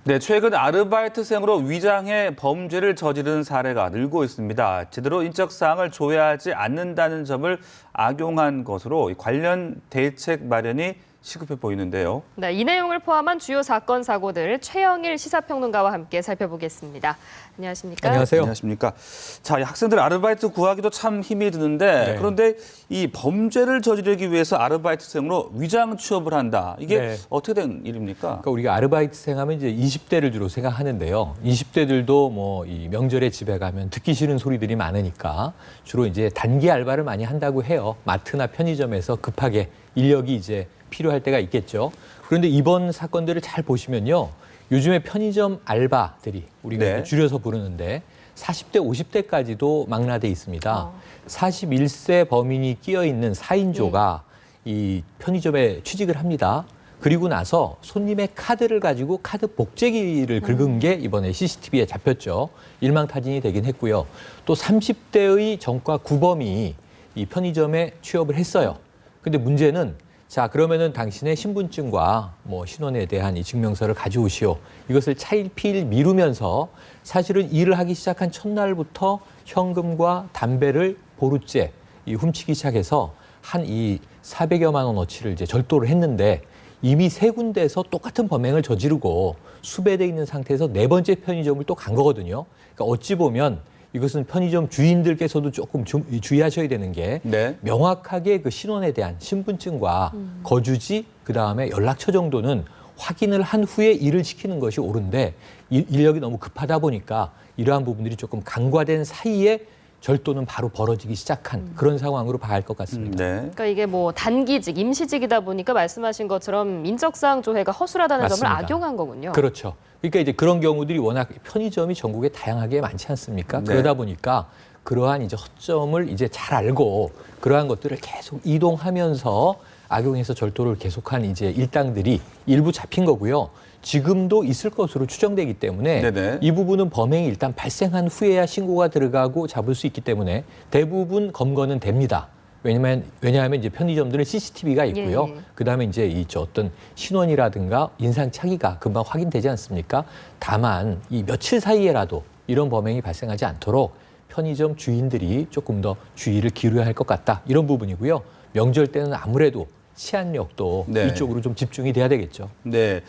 네, 최근 아르바이트생으로 위장해 범죄를 저지른 사례가 늘고 있습니다. 제대로 인적사항을 조회하지 않는다는 점을 악용한 것으로 관련 대책 마련이 시급해 보이는데요. 네, 이 내용을 포함한 주요 사건, 사고들 최영일 시사평론가와 함께 살펴보겠습니다. 안녕하십니까? 안녕하세요. 안녕하십니까? 자, 이 학생들 아르바이트 구하기도 참 힘이 드는데 네. 그런데 이 범죄를 저지르기 위해서 아르바이트생으로 위장 취업을 한다. 이게 네. 어떻게 된 일입니까? 그러니까 우리가 아르바이트생 하면 이제 20대를 주로 생각하는데요. 20대들도 뭐 이 명절에 집에 가면 듣기 싫은 소리들이 많으니까 주로 이제 단기 알바를 많이 한다고 해요. 마트나 편의점에서 급하게 인력이 이제 필요할 때가 있겠죠. 그런데 이번 사건들을 잘 보시면요. 요즘에 편의점 알바들이 우리가 네. 줄여서 부르는데 40대, 50대까지도 망라돼 있습니다. 41세 범인이 끼어 있는 4인조가 이 편의점에 취직을 합니다. 그리고 나서 손님의 카드를 가지고 카드 복제기를 긁은 게 이번에 CCTV에 잡혔죠. 일망타진이 되긴 했고요. 또 30대의 전과 구범이 이 편의점에 취업을 했어요. 근데 문제는 자, 그러면은 당신의 신분증과 뭐 신원에 대한 이 증명서를 가져오시오. 이것을 차일피일 미루면서 사실은 일을 하기 시작한 첫날부터 현금과 담배를 보루째 훔치기 시작해서 한 이 400여만 원어치를 이제 절도를 했는데 이미 3군데에서 똑같은 범행을 저지르고 수배돼 있는 상태에서 4번째 편의점을 또 간 거거든요. 그러니까 어찌 보면 이것은 편의점 주인들께서도 조금 주의하셔야 되는 게 네. 명확하게 그 신원에 대한 신분증과 거주지 그다음에 연락처 정도는 확인을 한 후에 일을 시키는 것이 옳은데 인력이 너무 급하다 보니까 이러한 부분들이 조금 간과된 사이에 절도는 바로 벌어지기 시작한 그런 상황으로 봐야 할 것 같습니다. 네. 그러니까 이게 뭐 단기직, 임시직이다 보니까 말씀하신 것처럼 인적사항 조회가 허술하다는 맞습니다. 점을 악용한 거군요. 그렇죠. 그러니까 이제 그런 경우들이 워낙 편의점이 전국에 다양하게 많지 않습니까? 네. 그러다 보니까 그러한 이제 허점을 이제 잘 알고 그러한 것들을 계속 이동하면서 악용해서 절도를 계속한 이제 일당들이 일부 잡힌 거고요. 지금도 있을 것으로 추정되기 때문에 네네. 이 부분은 범행이 일단 발생한 후에야 신고가 들어가고 잡을 수 있기 때문에 대부분 검거는 됩니다. 왜냐하면 이제 편의점들은 CCTV가 있고요. 예. 그다음에 이제 어떤 신원이라든가 인상 차기가 금방 확인되지 않습니까? 다만 이 며칠 사이에라도 이런 범행이 발생하지 않도록 편의점 주인들이 조금 더 주의를 기울여야 할 것 같다. 이런 부분이고요. 명절 때는 아무래도 치안력도 네. 이쪽으로 좀 집중이 돼야 되겠죠. 네.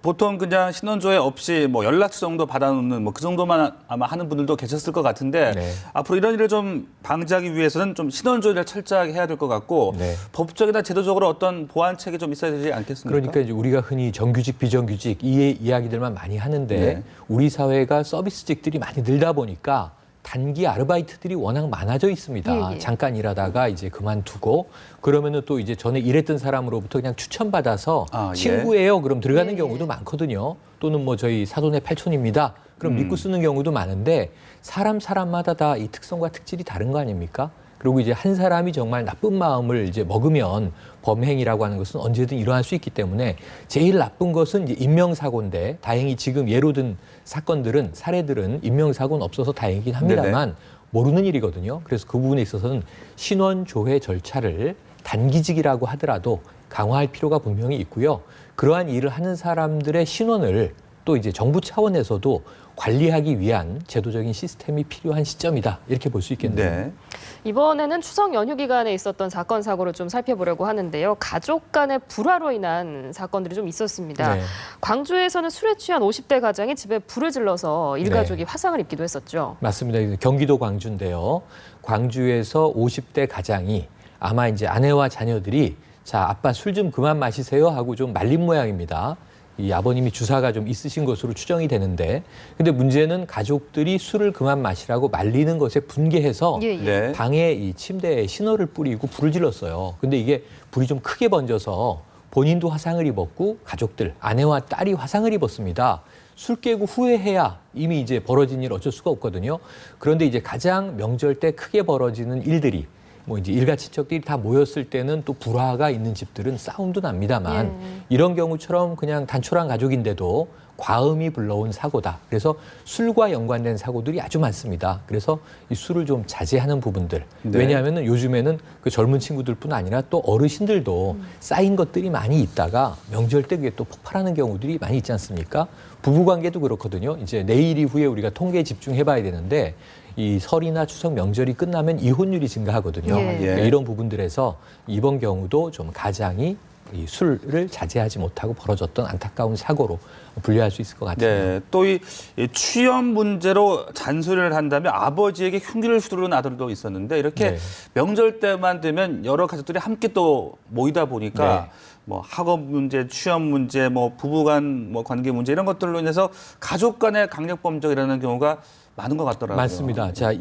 보통 그냥 신원조회 없이 뭐 연락처 정도 받아놓는 뭐 그 정도만 아마 하는 분들도 계셨을 것 같은데 네. 앞으로 이런 일을 좀 방지하기 위해서는 좀 신원조회를 철저하게 해야 될 것 같고 네. 법적이나 제도적으로 어떤 보완책이 좀 있어야 되지 않겠습니까? 그러니까 이제 우리가 흔히 정규직, 비정규직 이 이야기들만 많이 하는데 네. 우리 사회가 서비스직들이 많이 늘다 보니까 단기 아르바이트들이 워낙 많아져 있습니다. 예. 잠깐 일하다가 이제 그만두고 그러면은 또 이제 전에 일했던 사람으로부터 그냥 추천받아서 아, 예. 친구예요. 그럼 들어가는 예. 경우도 많거든요. 또는 뭐 저희 사돈의 팔촌입니다. 그럼 믿고 쓰는 경우도 많은데 사람마다 다 이 특성과 특질이 다른 거 아닙니까? 그리고 이제 한 사람이 정말 나쁜 마음을 이제 먹으면 범행이라고 하는 것은 언제든 일어날 수 있기 때문에 제일 나쁜 것은 이제 인명사고인데 다행히 지금 예로 든 사례들은 인명사고는 없어서 다행이긴 합니다만 모르는 일이거든요. 그래서 그 부분에 있어서는 신원 조회 절차를 단기직이라고 하더라도 강화할 필요가 분명히 있고요. 그러한 일을 하는 사람들의 신원을 또 이제 정부 차원에서도 관리하기 위한 제도적인 시스템이 필요한 시점이다. 이렇게 볼 수 있겠네요. 네. 이번에는 추석 연휴 기간에 있었던 사건, 사고를 좀 살펴보려고 하는데요. 가족 간의 불화로 인한 사건들이 좀 있었습니다. 네. 광주에서는 술에 취한 50대 가장이 집에 불을 질러서 일가족이 화상을 입기도 했었죠. 맞습니다. 경기도 광주인데요. 광주에서 50대 가장이 아마 이제 아내와 자녀들이 자, 아빠 술 좀 그만 마시세요 하고 좀 말린 모양입니다. 이 아버님이 주사가 좀 있으신 것으로 추정이 되는데 근데 문제는 가족들이 술을 그만 마시라고 말리는 것에 분개해서 네. 방에 이 침대에 신호를 뿌리고 불을 질렀어요. 근데 이게 불이 좀 크게 번져서 본인도 화상을 입었고 가족들, 아내와 딸이 화상을 입었습니다. 술 깨고 후회해야 이미 이제 벌어진 일 어쩔 수가 없거든요. 그런데 이제 가장 명절 때 크게 벌어지는 일들이 뭐 이제 일가 친척들이 다 모였을 때는 또 불화가 있는 집들은 싸움도 납니다만 이런 경우처럼 그냥 단촐한 가족인데도 과음이 불러온 사고다. 그래서 술과 연관된 사고들이 아주 많습니다. 그래서 이 술을 좀 자제하는 부분들. 네. 왜냐하면 요즘에는 그 젊은 친구들뿐 아니라 또 어르신들도 쌓인 것들이 많이 있다가 명절 때 그게 또 폭발하는 경우들이 많이 있지 않습니까? 부부관계도 그렇거든요. 이제 내일 이후에 우리가 통계에 집중해봐야 되는데 이 설이나 추석 명절이 끝나면 이혼율이 증가하거든요. 예. 그러니까 이런 부분들에서 이번 경우도 좀 가장이 이 술을 자제하지 못하고 벌어졌던 안타까운 사고로 분류할 수 있을 것 같아요. 네, 또 이 취업 문제로 잔소리를 한다면 아버지에게 흉기를 휘두르는 아들도 있었는데 이렇게 네. 명절 때만 되면 여러 가족들이 함께 또 모이다 보니까 네. 뭐 학업 문제, 취업 문제, 뭐 부부간 뭐 관계 문제 이런 것들로 인해서 가족 간의 강력 범죄가 일어나는 경우가 많은 것 같더라고요. 맞습니다. 자,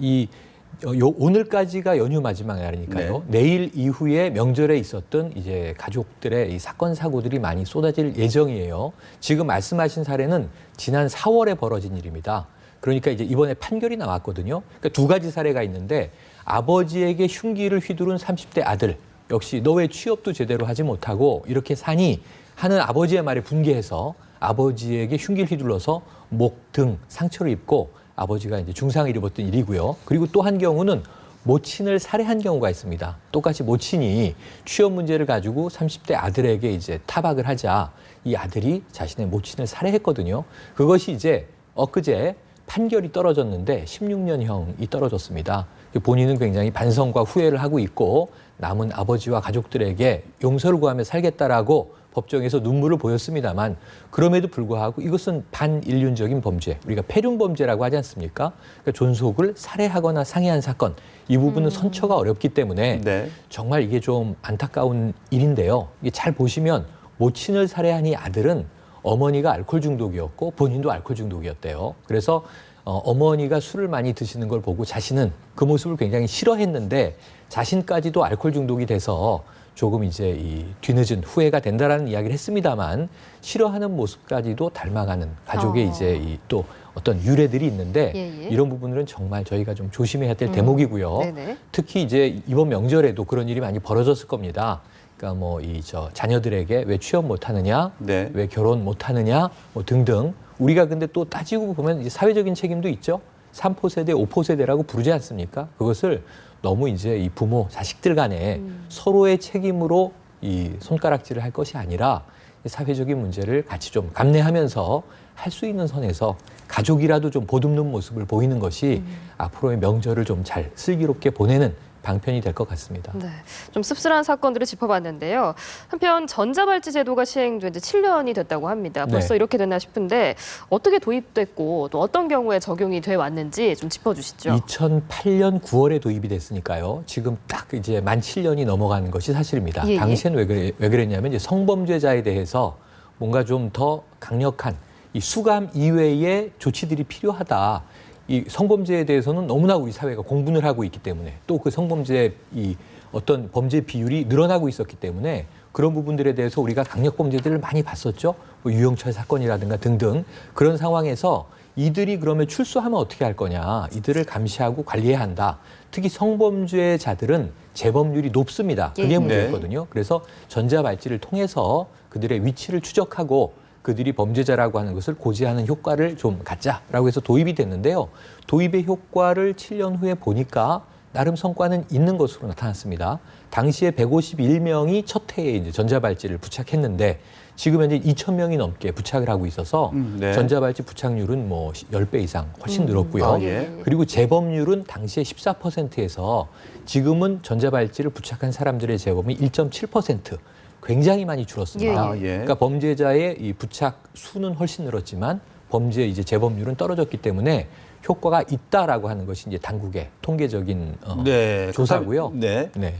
오늘까지가 연휴 마지막 날이니까요. 네. 내일 이후에 명절에 있었던 이제 가족들의 이 사건 사고들이 많이 쏟아질 예정이에요. 지금 말씀하신 사례는 지난 4월에 벌어진 일입니다. 그러니까 이제 이번에 판결이 나왔거든요. 그러니까 두 가지 사례가 있는데 아버지에게 흉기를 휘두른 30대 아들 역시 너 왜 취업도 제대로 하지 못하고 이렇게 사니 하는 아버지의 말에 분개해서 아버지에게 흉기를 휘둘러서 목 등 상처를 입고 아버지가 이제 중상을 입었던 일이고요. 그리고 또 한 경우는 모친을 살해한 경우가 있습니다. 똑같이 모친이 취업 문제를 가지고 30대 아들에게 이제 타박을 하자 이 아들이 자신의 모친을 살해했거든요. 그것이 이제 엊그제 판결이 떨어졌는데 16년형이 떨어졌습니다. 본인은 굉장히 반성과 후회를 하고 있고 남은 아버지와 가족들에게 용서를 구하며 살겠다라고 법정에서 눈물을 보였습니다만 그럼에도 불구하고 이것은 반인륜적인 범죄, 우리가 폐륜범죄라고 하지 않습니까? 그러니까 존속을 살해하거나 상해한 사건, 이 부분은 선처가 어렵기 때문에 네. 정말 이게 좀 안타까운 일인데요. 이게 잘 보시면 모친을 살해한 이 아들은 어머니가 알코올 중독이었고 본인도 알코올 중독이었대요. 그래서 어머니가 술을 많이 드시는 걸 보고 자신은 그 모습을 굉장히 싫어했는데 자신까지도 알코올 중독이 돼서 조금 이제 이 뒤늦은 후회가 된다라는 이야기를 했습니다만 싫어하는 모습까지도 닮아가는 가족의 이제 이 또 어떤 유래들이 있는데 이런 부분들은 정말 저희가 좀 조심해야 될 대목이고요. 네네. 특히 이제 이번 명절에도 그런 일이 많이 벌어졌을 겁니다. 그러니까 뭐 이 자녀들에게 왜 취업 못하느냐, 네. 왜 결혼 못하느냐, 뭐 등등. 우리가 근데 또 따지고 보면 이제 사회적인 책임도 있죠. 3포 세대, 5포 세대라고 부르지 않습니까? 그것을 너무 이제 이 부모, 자식들 간에 서로의 책임으로 이 손가락질을 할 것이 아니라 사회적인 문제를 같이 좀 감내하면서 할 수 있는 선에서 가족이라도 좀 보듬는 모습을 보이는 것이 앞으로의 명절을 좀 잘 슬기롭게 보내는 방편이 될 것 같습니다. 네, 좀 씁쓸한 사건들을 짚어봤는데요. 한편 전자발찌 제도가 시행된 지 7년이 됐다고 합니다. 벌써 네. 이렇게 됐나 싶은데 어떻게 도입됐고 또 어떤 경우에 적용이 돼 왔는지 좀 짚어주시죠. 2008년 9월에 도입이 됐으니까요. 지금 딱 이제 만 7년이 넘어가는 것이 사실입니다. 예, 예. 당시엔 왜 그랬냐면 이제 성범죄자에 대해서 뭔가 좀 더 강력한 이 수감 이외의 조치들이 필요하다. 이 성범죄에 대해서는 너무나 우리 사회가 공분을 하고 있기 때문에 또 그 성범죄의 이 어떤 범죄 비율이 늘어나고 있었기 때문에 그런 부분들에 대해서 우리가 강력 범죄들을 많이 봤었죠. 뭐 유영철 사건이라든가 등등 그런 상황에서 이들이 그러면 출소하면 어떻게 할 거냐. 이들을 감시하고 관리해야 한다. 특히 성범죄자들은 재범률이 높습니다. 그게 예. 문제였거든요. 그래서 전자발찌를 통해서 그들의 위치를 추적하고 그들이 범죄자라고 하는 것을 고지하는 효과를 좀 갖자라고 해서 도입이 됐는데요. 도입의 효과를 7년 후에 보니까 나름 성과는 있는 것으로 나타났습니다. 당시에 151명이 첫 해에 이제 전자발찌를 부착했는데 지금 현재 2,000명이 넘게 부착을 하고 있어서 네. 전자발찌 부착률은 뭐 10배 이상 훨씬 늘었고요. 아, 예. 그리고 재범률은 당시에 14%에서 지금은 전자발찌를 부착한 사람들의 재범이 1.7%. 굉장히 많이 줄었습니다. 예, 예. 그러니까 범죄자의 이 부착 수는 훨씬 늘었지만 범죄 이제 재범률은 떨어졌기 때문에 효과가 있다라고 하는 것이 이제 당국의 통계적인 네. 조사고요. 네. 네.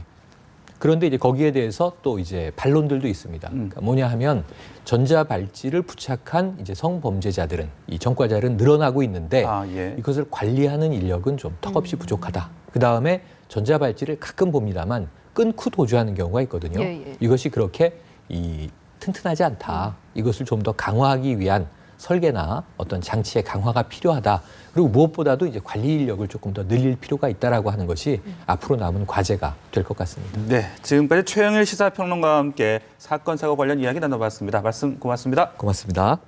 그런데 이제 거기에 대해서 또 이제 반론들도 있습니다. 그러니까 뭐냐 하면 전자발찌를 부착한 이제 성범죄자들은 이 전과자들은 늘어나고 있는데 아, 예. 이것을 관리하는 인력은 좀 턱없이 부족하다. 그 다음에 전자발찌를 가끔 봅니다만 끊고 도주하는 경우가 있거든요. 예, 예. 이것이 그렇게 튼튼하지 않다. 이것을 좀 더 강화하기 위한 설계나 어떤 장치의 강화가 필요하다. 그리고 무엇보다도 이제 관리 인력을 조금 더 늘릴 필요가 있다라고 하는 것이 앞으로 남은 과제가 될 것 같습니다. 네. 지금까지 최영일 시사평론가와 함께 사건 사고 관련 이야기 나눠봤습니다. 말씀 고맙습니다. 고맙습니다.